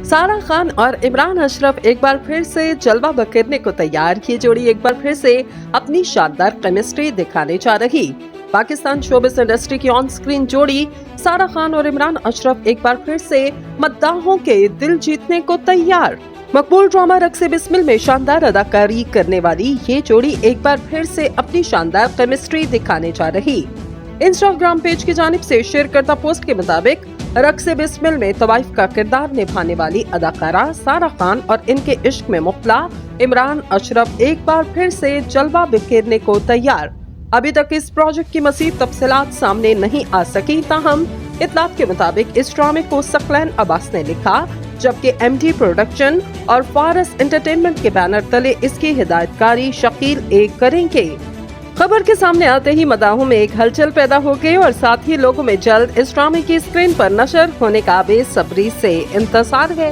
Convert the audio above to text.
सारा खान और इमरान अशरफ एक बार फिर से जलवा बखेरने को तैयार। ये जोड़ी एक बार फिर से अपनी शानदार केमिस्ट्री दिखाने जा रही। पाकिस्तान शोबिस इंडस्ट्री की ऑन स्क्रीन जोड़ी सारा खान और इमरान अशरफ एक बार फिर से मद्दाहों के दिल जीतने को तैयार। मकबूल ड्रामा रक्से बिस्मिल में शानदार अदाकारी करने वाली ये जोड़ी एक बार फिर से अपनी शानदार केमिस्ट्री दिखाने जा रही। इंस्टाग्राम पेज की जानिब से शेयर करदा पोस्ट के मुताबिक रक्से बिस्मिल में तवाइफ का किरदार निभाने वाली अदाकारा सारा खान और इनके इश्क में मुब्तला इमरान अशरफ एक बार फिर से जलवा बिखेरने को तैयार। अभी तक इस प्रोजेक्ट की मज़ीद तफसीलात सामने नहीं आ सकी, ताहम इतलात के मुताबिक इस ड्रामे को सकलैन अब्बास ने लिखा, जबकि एमडी प्रोडक्शन और फारस एंटरटेनमेंट के बैनर तले इसकी हिदायतकारी शकील ए करेंगे। खबर के सामने आते ही मदाहों में एक हलचल पैदा हो गई और साथ ही लोगों में जल्द इस ड्रामे की स्क्रीन पर नशर होने का बेसब्री से इंतजार है।